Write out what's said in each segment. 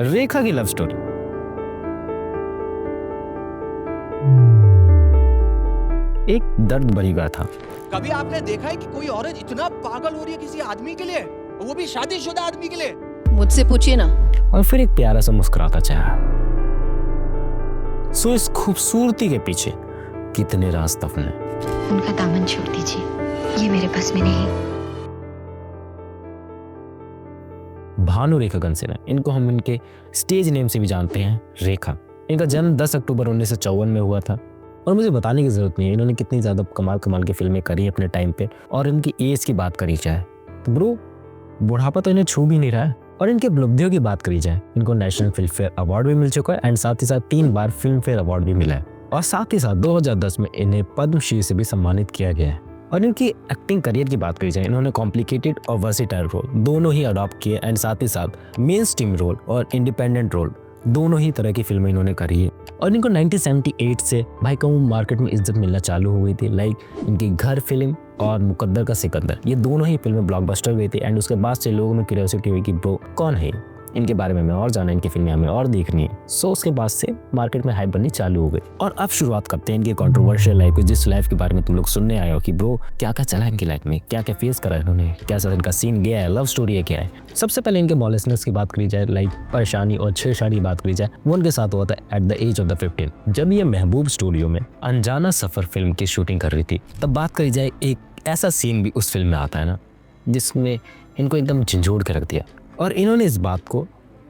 रेखा की love story. एक दर्द भरी गाथा। कभी आपने देखा है कि कोई औरत इतना पागल हो रही है किसी आदमी के लिए, वो भी शादीशुदा आदमी के लिए? मुझसे पूछिए ना। और फिर एक प्यारा सा मुस्कुराता चेहरा। सो इस खूबसूरती के पीछे कितने राज दफन है। उनका दामन छोड़ दीजिए, ये मेरे बस में नहीं। भानु रेखा कंसेना, इनको हम इनके स्टेज नेम से भी जानते हैं, रेखा। इनका जन्म 10 अक्टूबर 1954 में हुआ था। और मुझे बताने की जरूरत नहीं है इन्होंने कितनी ज्यादा कमाल कमाल की फिल्में करी अपने टाइम पे। और इनकी एज की बात करी जाए तो ब्रो बुढ़ापा तो इन्हें छू भी नहीं रहा है। और इनके उपलब्धियों की बात करी जाए, इनको नेशनल फिल्म फेयर अवार्ड भी मिल चुका है एंड साथ ही साथ 3 बार फिल्म फेयर अवार्ड भी मिला है। और साथ ही साथ 2010 में इन्हें पद्मश्री से भी सम्मानित किया गया है। और इनकी एक्टिंग करियर की बात करी जाए, इन्होंने कॉम्प्लिकेटेड और वर्सेटाइल रोल दोनों ही अडॉप्ट किए एंड साथ ही साथ मेन स्ट्रीम रोल और इंडिपेंडेंट रोल दोनों ही तरह की फिल्में इन्होंने करी है। और इनको 1978 से भाई कहूँ मार्केट में इज्जत मिलना चालू हो गई थी। लाइक इनकी घर फिल्म और मुकद्दर का सिकंदर, ये दोनों ही फिल्में ब्लॉकबस्टर गई थी। एंड उसके बाद से लोगों में क्यूरियोसिटी हुई कि ब्रो कौन है, इनके बारे में हमें और जाना, इनकी फिल्में हमें और देखनी है। सो उसके बाद से मार्केट में हाइप बननी चालू हो गई। और अब शुरुआत करते हैं इनकी कंट्रोवर्शियल लाइफ की, जिस लाइफ के बारे में तुम लोग सुनने आए हो कि ब्रो क्या क्या चला इनकी लाइफ में, क्या क्या फेस करा इन्होंने, कैसा इनका सीन गया है, लव स्टोरी है क्या है। सबसे पहले इनके मॉलेस्टनेस की बात करी जाए, लाइक परेशानी और छेड़छाड़ी की बात करी जाए, वो उनके साथ हुआ था at the age of the 15 जब ये महबूब स्टूडियो में अनजाना सफर फिल्म की शूटिंग कर रही थी। तब बात करी जाए एक ऐसा सीन भी उस फिल्म में आता है ना, जिसमें इनको एकदम झंझोड़ के रख दिया। और इन्होंने इस बात को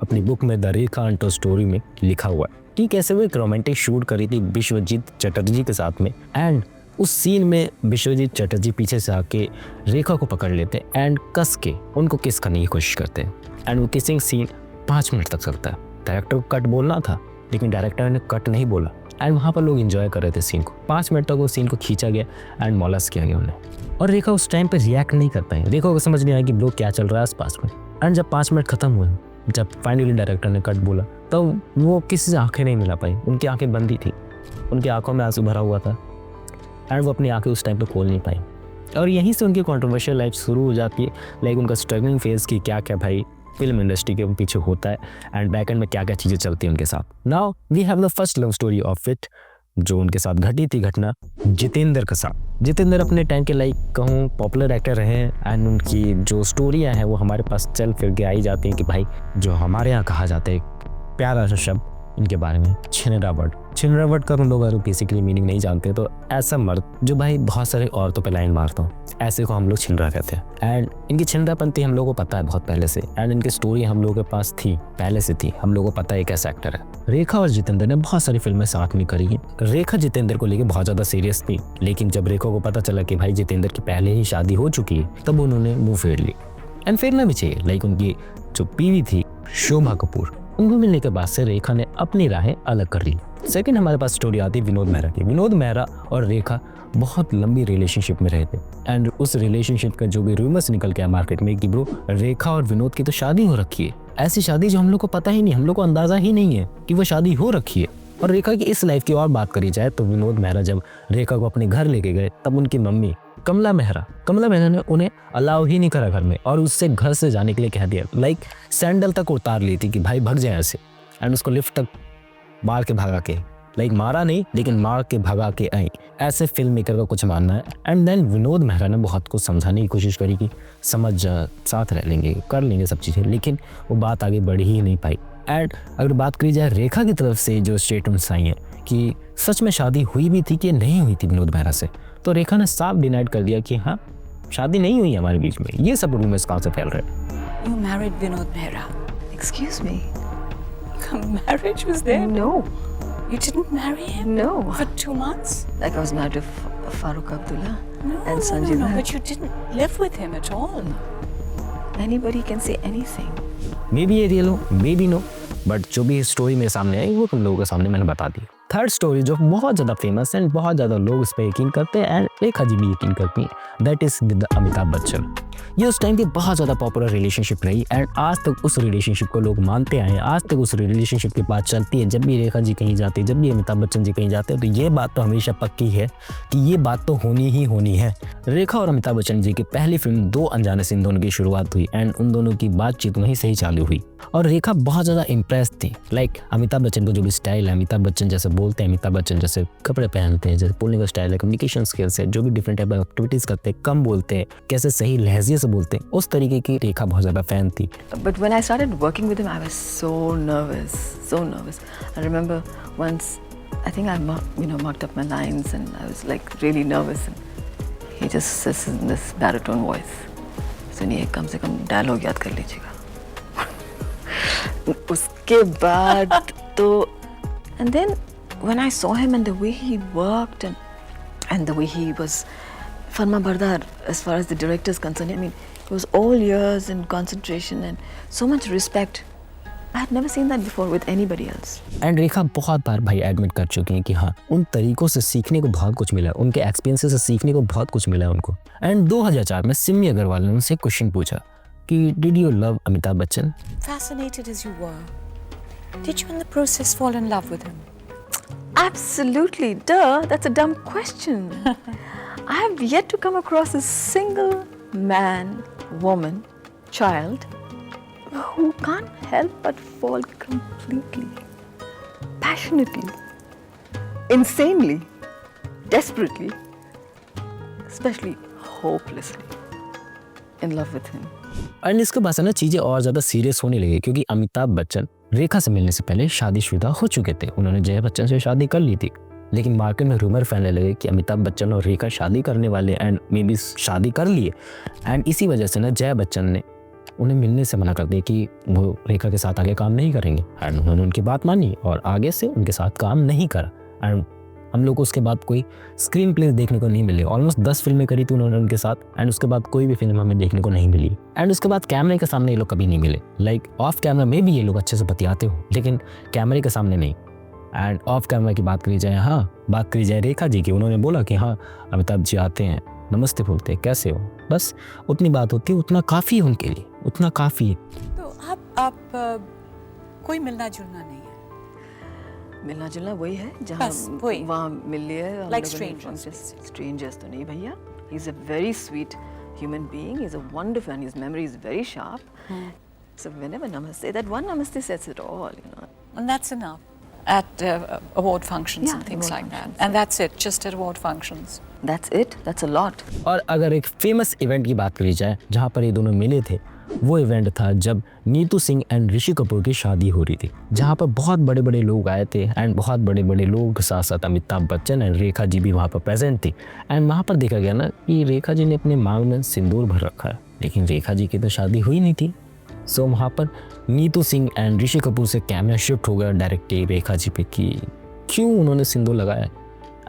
अपनी बुक में द रेखा अनटोल्ड स्टोरी में लिखा हुआ है कि कैसे वो एक रोमांटिक शूट करी थी विश्वजीत चटर्जी के साथ में। एंड उस सीन में विश्वजीत चटर्जी पीछे से आके रेखा को पकड़ लेते एंड कस के उनको किस करने की कोशिश करते हैं। एंड वो किसिंग सीन 5 मिनट तक चलता है। डायरेक्टर को कट बोलना था लेकिन डायरेक्टर ने कट नहीं बोला। एंड वहाँ पर लोग एंजॉय कर रहे थे सीन को। 5 मिनट तक वो सीन को खींचा गया एंड मॉलस किया गया उन्हें। और रेखा उस टाइम पे रिएक्ट नहीं कर पाई। रेखा को समझ नहीं आया कि लोग क्या चल रहा है आसपास में। एंड जब 5 मिनट खत्म हुए, जब फाइनली डायरेक्टर ने कट बोला, तो वो किसी से आंखें नहीं मिला पाई। उनकी आंखें बंदी थी, उनकी आंखों में आंसू भरा हुआ था एंड वो अपनी आंखें उस टाइम पे खोल नहीं पाई। और यहीं से उनकी कंट्रोवर्शियल लाइफ शुरू हो जाती है। लाइक उनका स्ट्रगलिंग फेज की क्या क्या भाई फिल्म इंडस्ट्री के पीछे होता है एंड बैक एंड में क्या क्या चीज़ें चलती हैं उनके साथ। Now we have the first love story of it, जो उनके साथ घटी थी घटना जितेंद्र के साथ। जितेंद्र अपने टाइम के लाइक कहूँ पॉपुलर एक्टर रहे हैं एंड उनकी जो स्टोरियाँ हैं वो हमारे पास चल फिर के आई जाती हैं कि भाई जो हमारे यहाँ कहा जाता है प्यारा सा शब्द इनके बारे में, छिनरा वर्ड। छिनरा वर्ड का हम लोग अगर बेसिकली मीनिंग नहीं जानते तो ऐसा मर्द जो भाई बहुत सारे औरतों पे लाइन मारता हूँ, ऐसे को हम लोग छिनरा कहते हैं। एंड इनकी छिनरापंथी हम लोगों को पता है बहुत पहले से। एंड इनकी स्टोरी हम लोगों के पास थी, पहले से थी, हम लोगों को पता है कैसा एक्टर है। रेखा और जितेंद्र ने बहुत सारी फिल्में साथ में करी हैं। रेखा जितेंद्र को लेकर बहुत ज़्यादा सीरियस थी, लेकिन जब रेखा को पता चला कि भाई जितेंद्र की पहले ही शादी हो चुकी है, तब उन्होंने मुँह फेर ली। एंड फेरना भी चाहिए। लाइक उनकी जो बीवी थी शोभा कपूर, उनको मिलने के बाद से रेखा ने अपनी राहें अलग कर ली। सेकंड हमारे पास स्टोरी आती है विनोद मेहरा की। विनोद मेहरा और रेखा बहुत लंबी रिलेशनशिप में रहे थे एंड उस रिलेशनशिप का जो भी रूमर्स निकल के आया मार्केट में कि ब्रो रेखा और विनोद की तो शादी हो रखी है। ऐसी शादी जो हम लोग को पता ही नहीं, हम लोग को अंदाजा ही नहीं है कि वो शादी हो रखी है। और रेखा की इस लाइफ की और बात करी जाए तो विनोद मेहरा जब रेखा को अपने घर लेके गए, तब उनकी मम्मी कमला मेहरा ने उन्हें अलाउ ही नहीं करा घर में और उससे घर से जाने के लिए कह दिया। लाइक सैंडल तक उतार ली थी कि भाई भग जाए ऐसे। एंड उसको लिफ्ट तक मार के भगा के, लाइक मारा नहीं लेकिन मार के भगा के आई, ऐसे फिल्म मेकर का कुछ मानना है। एंड देन विनोद मेहरा ने बहुत कुछ समझाने की कोशिश करी कि समझ जा, साथ रह लेंगे, कर लेंगे सब चीज़ें, लेकिन वो बात आगे बढ़ ही नहीं पाई। एंड अगर बात करी जाए रेखा की तरफ से जो स्टेटमेंट्स आई हैं कि सच में शादी हुई भी थी कि नहीं हुई थी विनोद मेहरा से, तो रेखा ने साफ डिनाइड कर दिया कि हाँ शादी नहीं हुई हमारे बीच में। ये सब रूमर्स कहाँ से फैल रहे हैं। You married Vinod Mehra. Excuse me. Marriage was there? No. You didn't marry him? No. For 2 months? Like I was married to Farooq Abdullah No, and no, Sanjay no, Dutt. but you didn't live with him at all. Anybody can say anything. May be ये real हो, may be no, but जो भी story मेरे सामने आई वो तुम लोगों के सामने मैंने बता दी। थर्ड स्टोरी जो बहुत ज़्यादा फेमस है, बहुत ज़्यादा लोग इस पर यकीन करते हैं एंड रेखा जी भी यकीन करती हैं, that is with Amitabh Bachchan. ये उस टाइम की बहुत ज़्यादा पॉपुलर रिलेशनशिप रही एंड आज तक उस रिलेशनशिप को लोग मानते आए हैं। आज तक उस रिलेशनशिप की बात चलती है। जब भी रेखा जी कहीं जाती है, जब भी अमिताभ बच्चन जी कहीं जाते हैं, तो ये बात तो हमेशा पक्की है कि ये बात तो होनी ही होनी है। रेखा और अमिताभ बच्चन जी की पहली फिल्म दो अनजाने से इन दोनों की शुरुआत हुई एंड उन दोनों की बातचीत वहीं से ही चालू हुई और रेखा बहुत ज़्यादा इम्प्रेस थी। लाइक अमिताभ बच्चन को जो भी स्टाइल है, अमिताभ बच्चन जैसे बोलते हैं, अमिताभ बच्चन जैसे कपड़े पहनते हैं, जैसे बोलने का स्टाइल है, कम्युनिकेशन स्किल्स है, जो भी डिफरेंट टाइप ऑफ एक्टिविटीज़ करते हैं, कम बोलते हैं, कैसे सही लहजे से बोलते हैं, उस तरीके की रेखा बहुत ज़्यादा फैन थी। But when I started working with him, I was so nervous, so nervous. I remember once, I think I mocked up my lines, and I was like really nervous. And he just says in this baritone voice, "सुनिए, कम से कम dialogue याद कर लीजिएगा." उसके बाद तो, and then when I saw him and the way he worked and the way he was Farma Bardar as far as the director is concerned, I mean, it was all ears and concentration and so much respect. I had never seen that before with anybody else. And Rekha बहुत बार भाई admit कर चुकी हैं कि हाँ, उन तरीकों से सीखने को बहुत कुछ मिला, उनके एक्सपीरियंसेस से सीखने को बहुत कुछ मिला उनको। एंड 2004 में सिमी अग्रवाल ने उनसे क्वेश्चन पूछा कि did you love Amitabh Bachchan? Fascinated as you were, did you in the process fall in love with him? Absolutely, duh, that's a dumb question. I have yet to come across a single man, woman, child who can't help but fall completely, passionately, insanely, desperately, especially hopelessly in love with him. And इसके बाद से ना चीज़ें और ज़्यादा serious होने लगी क्योंकि अमिताभ बच्चन रेखा से मिलने से पहले शादीशुदा हो चुके थे। उन्होंने जया बच्चन से शादी कर ली थी, लेकिन मार्केट में रूमर फैलने लगे कि अमिताभ बच्चन और रेखा शादी करने वाले एंड मे बी शादी कर लिए। एंड इसी वजह से ना जया बच्चन ने उन्हें मिलने से मना कर दिया कि वो रेखा के साथ आगे काम नहीं करेंगे एंड उन्होंने उनकी बात मानी और आगे से उनके साथ काम नहीं करा। एंड हम लोग को उसके बाद कोई स्क्रीन प्ले देखने को नहीं मिले। ऑलमोस्ट 10 फिल्में करी थी उन्होंने उनके साथ एंड उसके बाद कोई भी फिल्म हमें देखने को नहीं मिली। एंड उसके बाद कैमरे के सामने ये लोग कभी नहीं मिले। लाइक ऑफ कैमरा में भी ये लोग अच्छे से बतियाते हो, लेकिन कैमरे के सामने नहीं। एंड ऑफ कैमरा की बात करी जाए, हाँ बात करी जाए रेखा जी की, उन्होंने बोला कि हाँ अमिताभ जी आते हैं, नमस्ते बोलते हैं, कैसे हो, बस उतनी बात होती है, उतना काफ़ी है उनके लिए, उतना काफ़ी है। तो आप कोई मिलना जुलना नहीं है? मिलना जुलना वही है जहाँ बस वही। वहाँ मिल लिए हम Like लोगों ने strangers. strangers तो नहीं भैया। He's a very sweet human being. He's a wonderful and his memory is very sharp. So whenever namaste, that one namaste says it all, you know. And that's enough at award functions Yeah, and things award like that. functions, And that's it, just at award functions. That's it. That's a lot. और अगर एक famous event की बात करी जाए जहाँ पर ये दोनों मिले थे, वो इवेंट था जब नीतू सिंह एंड ऋषि कपूर की शादी हो रही थी, जहाँ पर बहुत बड़े बड़े लोग आए थे एंड बहुत बड़े बड़े लोग के साथ साथ अमिताभ बच्चन एंड रेखा जी भी वहाँ पर प्रेजेंट थी। एंड वहाँ पर देखा गया ना कि रेखा जी ने अपने मांग में सिंदूर भर रखा है, लेकिन रेखा जी की तो शादी हुई नहीं थी। सो वहाँ पर नीतू सिंह एंड ऋषि कपूर से कैमरा शिफ्ट हो गया डायरेक्टली रेखा जी पे कि क्यों उन्होंने सिंदूर लगाया।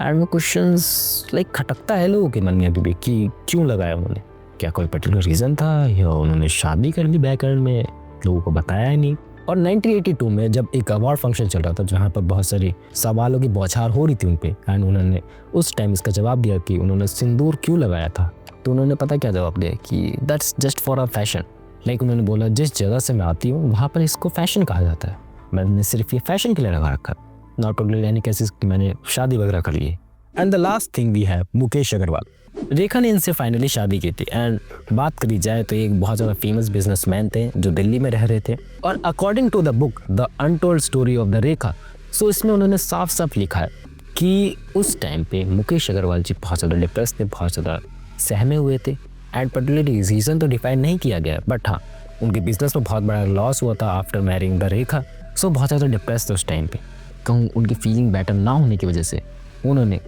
एंड क्वेश्चंस लाइक खटकता है लोगों के मन में अभी भी कि क्यों लगाया उन्होंने, क्या कोई पर्टिकुलर रीज़न था या उन्होंने शादी कर ली बैकग्राउंड में, लोगों को बताया ही नहीं। और 1982 में जब एक अवार्ड फंक्शन चल रहा था जहाँ पर बहुत सारे सवालों की बौछार हो रही थी उन पे एंड उन्होंने उस टाइम इसका जवाब दिया कि उन्होंने सिंदूर क्यों लगाया था, तो उन्होंने पता क्या जवाब दिया कि that's just for a fashion. Like उन्होंने बोला जिस जगह से मैं आती हूँ वहाँ पर इसको फैशन कहा जाता है, मैंने सिर्फ ये फैशन के लिए लगा रखा, नॉट ओनली यानी कैसे कि मैंने शादी वगैरह कर ली है। And the last thing we have Mukesh Agarwal. Rekha ने इनसे फाइनली शादी की थी एंड बात करी जाए तो एक बहुत ज़्यादा फेमस बिजनेसमैन थे जो दिल्ली में रह रहे थे। और according to the book the untold story of the Rekha, so इसमें उन्होंने साफ साफ लिखा है कि उस टाइम पे मुकेश अग्रवाल जी बहुत ज़्यादा डिप्रेस थे, बहुत ज़्यादा सहमे हुए थे एंड पर्टिकुलरली रीज़न तो डिफाइन नहीं किया गया, बट हाँ उनके बिजनेस में बहुत बड़ा लॉस हुआ था आफ्टर मैरिंग द रेखा। सो बहुत ज़्यादा डिप्रेस थे उस टाइम पे, कहूँ उनकी फीलिंग बेटर ना होने की वजह से उन्होंने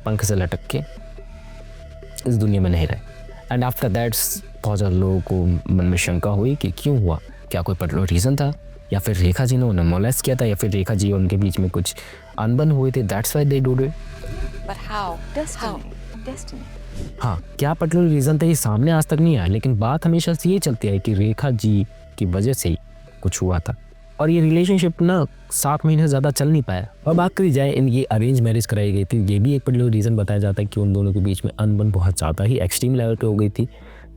पंख से लटक के इस दुनिया में नहीं रहे। एंड आफ्टर दैट बहुत ज़्यादा लोगों को मन में शंका हुई कि क्यों हुआ, क्या कोई पर्टिकुलर रीज़न था या फिर रेखा जी ने उन्हें मोलेस्ट किया था या फिर रेखा जी और उनके बीच में कुछ अनबन हुए थे, that's why they did it. But how? Destiny. हाँ क्या पर्टिकुलर रीज़न था ये सामने आज तक नहीं आया, लेकिन बात हमेशा से ये चलती है कि रेखा जी की वजह से ही कुछ हुआ था। और ये रिलेशनशिप ना 7 महीने से ज़्यादा चल नहीं पाया। और बात करी जाए इनकी अरेंज मैरिज कराई गई थी, ये भी एक पर्टिकुलर रीज़न बताया जाता है कि उन दोनों के बीच में अनबन बहुत ज़्यादा ही एक्सट्रीम लेवल पे हो गई थी,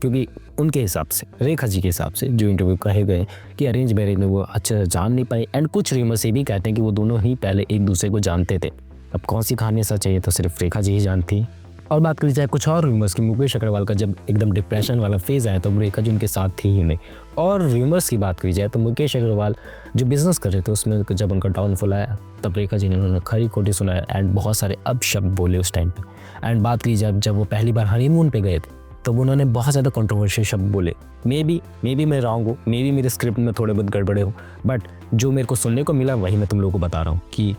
क्योंकि उनके हिसाब से, रेखा जी के हिसाब से जो इंटरव्यू कहे गए कि अरेंज मैरिज में वो अच्छे से जान नहीं पाई। एंड कुछ र्यूमर्स ये भी कहते हैं कि वो दोनों ही पहले एक दूसरे को जानते थे। अब कौन सी कहानी सच है ये तो सिर्फ रेखा जी ही जानती। और बात करी जाए कुछ और र्यूमर्स की, मुकेश अग्रवाल का जब एकदम डिप्रेशन वाला फेज़ आया तो रेखा जी उनके साथ थी ही नहीं। और र्यूमर्स की बात करी जाए तो मुकेश अग्रवाल जो बिज़नेस कर रहे थे उसमें जब उनका डाउनफॉल आया तब रेखा जी ने उन्होंने खरी खोटी सुनाया एंड बहुत सारे अपशब्द बोले उस टाइम पे। एंड बात करी जाए जब वो पहली बार हनीमून पे गए थे तो उन्होंने बहुत ज़्यादा कंट्रोवर्शियल शब्द बोले। मे बी मैं रॉन्ग हूँ, मे बी मेरे स्क्रिप्ट में थोड़े बहुत गड़बड़े हो, बट जो मेरे को सुनने को मिला वही मैं तुम लोगों को बता रहा हूँ कि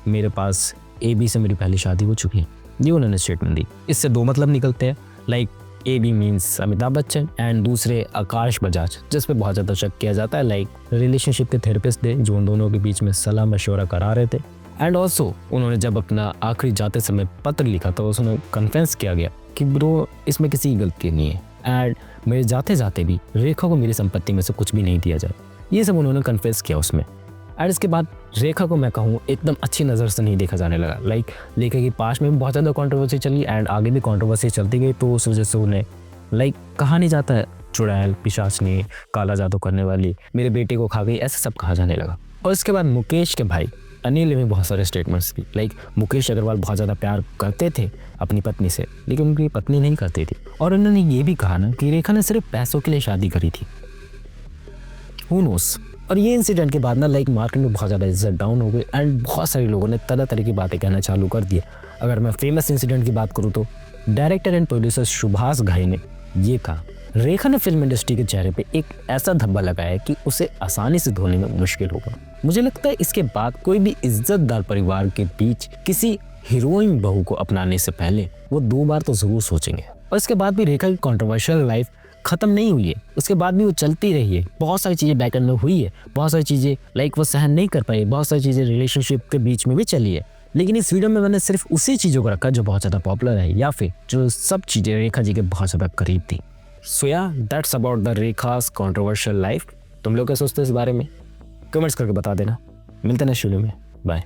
मेरे पास AB से मेरी पहली शादी हो चुकी है, ये उन्होंने स्टेटमेंट दी। इससे दो मतलब निकलते हैं, like AB means Amitabh Bachchan and दूसरे आकाश बजाज, जिस पे बहुत ज़्यादा शक किया जाता है, लाइक रिलेशनशिप के थेरेपिस्ट थे जो उन दोनों के बीच में सलाह मशवरा करा रहे थे। एंड ऑल्सो उन्होंने जब अपना आखिरी जाते समय पत्र लिखा तो उसमें कन्फेंस किया गया कि ब्रो इसमें किसी की गलती नहीं है एंड मेरे जाते जाते भी रेखा को मेरी संपत्ति में से कुछ भी नहीं दिया जाए, ये सब उन्होंने कन्फेस किया उसमें। एंड इसके बाद रेखा को मैं कहूँ एकदम अच्छी नज़र से नहीं देखा जाने लगा। लाइक रेखा की पास्ट में भी बहुत ज़्यादा कंट्रोवर्सी चली एंड आगे भी कंट्रोवर्सी चलती गई, तो उस वजह से उन्हें लाइक कहा नहीं जाता है चुड़ैल, पिशाचनी, काला जादू करने वाली, मेरे बेटे को खा गई, ऐसा सब कहा जाने लगा। और इसके बाद मुकेश के भाई अनिल ने भी बहुत सारे स्टेटमेंट्स दी। लाइक मुकेश अग्रवाल बहुत ज़्यादा प्यार करते थे अपनी पत्नी से, लेकिन उनकी पत्नी नहीं करती थी। और उन्होंने ये भी कहा ना कि रेखा ने सिर्फ पैसों के लिए शादी करी थी। हू नोस। और ये इंसिडेंट के बाद ना लाइक मार्केट में बहुत ज़्यादा इज्जत डाउन हो गई एंड बहुत सारे लोगों ने तरह तरह की बातें कहना चालू कर दिया। अगर मैं फेमस इंसिडेंट की बात करूँ तो director and producer Subhash Ghai ने ये कहा, रेखा ने फिल्म इंडस्ट्री के चेहरे पे एक ऐसा धब्बा लगाया कि उसे आसानी से धोने में मुश्किल होगा। मुझे लगता है इसके बाद कोई भी इज्जतदार परिवार के बीच किसी हीरोइन बहू को अपनाने से पहले वो 2 बार तो जरूर सोचेंगे। और इसके बाद भी रेखा की कंट्रोवर्शियल लाइफ खत्म नहीं हुई है, उसके बाद भी वो चलती रही है। बहुत सारी चीज़ें बैकएंड में हुई है, बहुत सारी चीज़ें लाइक वो सहन नहीं कर पाई, बहुत सारी चीज़ें रिलेशनशिप के बीच में भी चली है। लेकिन इस वीडियो में मैंने सिर्फ उसी चीज़ों को रखा जो बहुत ज़्यादा पॉपुलर है या फिर जो सब चीज़ें रेखा जी के बहुत ज़्यादा करीब थी। So yeah that's about the Rekha's controversial life. तुम लोग क्या सोचते हो इस बारे में? कमेंट्स करके बता देना। मिलते हैं नेक्स्ट वीडियो में, बाय।